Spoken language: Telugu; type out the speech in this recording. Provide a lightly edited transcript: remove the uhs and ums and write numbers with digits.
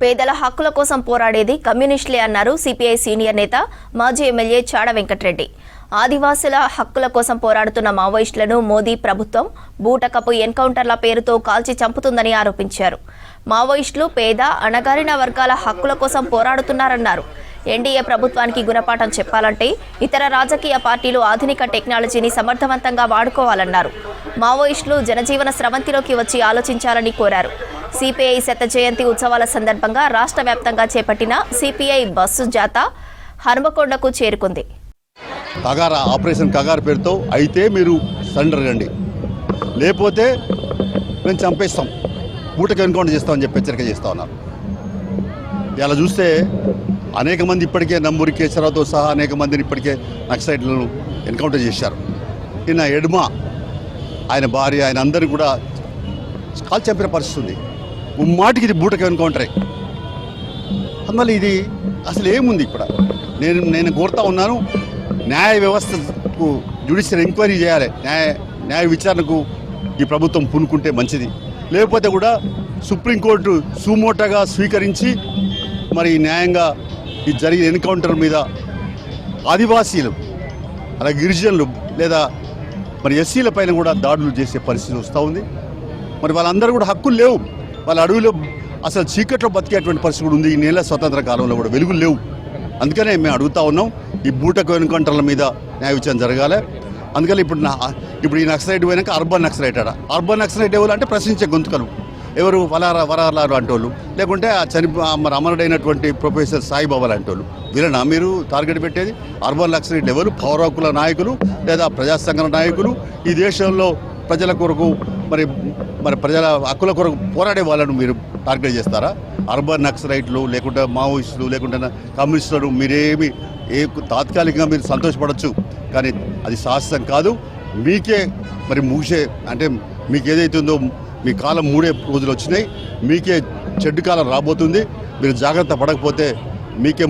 పేదల హక్కుల కోసం పోరాడేది కమ్యూనిస్టులే అన్నారు సిపిఐ సీనియర్ నేత మాజీ ఎమ్మెల్యే చాడ వెంకటరెడ్డి. ఆదివాసుల హక్కుల కోసం పోరాడుతున్న మావోయిస్టులను మోదీ ప్రభుత్వం బూటకపు ఎన్కౌంటర్ల పేరుతో కాల్చి చంపుతుందని ఆరోపించారు. మావోయిస్టులు పేద అణగారిన వర్గాల హక్కుల కోసం పోరాడుతున్నారన్నారు. ఎన్డీఏ ప్రభుత్వానికి గుణపాఠం చెప్పాలంటే ఇతర రాజకీయ పార్టీలు ఆధునిక టెక్నాలజీని సమర్థవంతంగా వాడుకోవాలన్నారు. మావోయిస్టులు జనజీవన స్రవంతిలోకి వచ్చి ఆలోచించాలని కోరారు. సిపిఐ శత జయంతి ఉత్సవాల సందర్భంగా రాష్ట్ర వ్యాప్తంగా చేపట్టిన సిపిఐ బస్సు జాత హనుమకొండకు చేరుకుంది. ఆపరేషన్ కగార్ పేరుతో అయితే మీరు సరెండర్ కండి, లేకపోతే మేము చంపేస్తాం, పూటకి ఎన్కౌంటర్ చేస్తామని చెప్పి హెచ్చరిక చేస్తూ ఉన్నారు. ఇలా చూస్తే అనేక మంది ఇప్పటికే నంబూరి కేశవరావుతో సహా అనేక మందిని ఇప్పటికే నక్సలైట్లను ఎన్కౌంటర్ చేశారు. ఈయన ఎడుమ, ఆయన భార్య, ఆయన అందరినీ కూడా కాల్ చంపిన పరిస్థితి ఉంది. మాటికి ఇది బూటకి ఎన్కౌంటరే. అందువల్ల ఇది అసలు ఏముంది? ఇక్కడ నేను కోరుతా ఉన్నాను, న్యాయ వ్యవస్థకు జ్యుడిషియల్ ఎంక్వైరీ చేయాలి. న్యాయ విచారణకు ఈ ప్రభుత్వం పూనుకుంటే మంచిది. లేకపోతే కూడా సుప్రీంకోర్టు సుమోటోగా స్వీకరించి మరి న్యాయంగా ఈ జరిగిన ఎన్కౌంటర్ మీద ఆదివాసీలు, అలా గిరిజనులు లేదా మరి ఎస్సీల పైన కూడా దాడులు చేసే పరిస్థితి వస్తూ ఉంది. మరి వాళ్ళందరూ కూడా హక్కులు లేవు. వాళ్ళ అడవిలో అసలు చీకట్లో బతికేటువంటి పరిస్థితి కూడా ఉంది. ఈ నెల స్వతంత్ర కాలంలో కూడా వెలుగులు లేవు. అందుకనే మేము అడుగుతా ఉన్నాం, ఈ బూటకు ఎన్కౌంటర్ల మీద న్యాయ విచారణ జరగాలి. అందుకని ఇప్పుడు ఈ నక్సలైట్ పోయినాక అర్బన్ నక్సలైట్ అర్బన్ నక్సలైట్ ఎవరు అంటే ప్రశ్నించే గొంతుకలు ఎవరు? వరాలారు అంటోళ్ళు, లేకుంటే మరి అమరుడైనటువంటి ప్రొఫెసర్ సాయిబాబా లాంటోళ్ళు. వీళ్ళనా మీరు టార్గెట్ పెట్టేది? అర్బన్ నక్సలైట్ ఎవరు? పౌరకుల నాయకులు లేదా ప్రజా సంఘటన నాయకులు, ఈ దేశంలో ప్రజల కొరకు మరి ప్రజల హక్కుల కొరకు పోరాడే వాళ్ళను మీరు టార్గెట్ చేస్తారా? అర్బన్ నక్సలైట్లు లేకుంటే మావోయిస్టులు లేకుంటే కమ్యూనిస్టులను మీరేమి తాత్కాలికంగా మీరు సంతోషపడవచ్చు, కానీ అది శాశ్వతం కాదు. మీకే మరి ముగిసే అంటే మీకు ఏదైతుందో మీ కాలం 3 రోజులు వచ్చినాయి. మీకే చెడ్డు కాలం రాబోతుంది. మీరు జాగ్రత్త పడకపోతే మీకే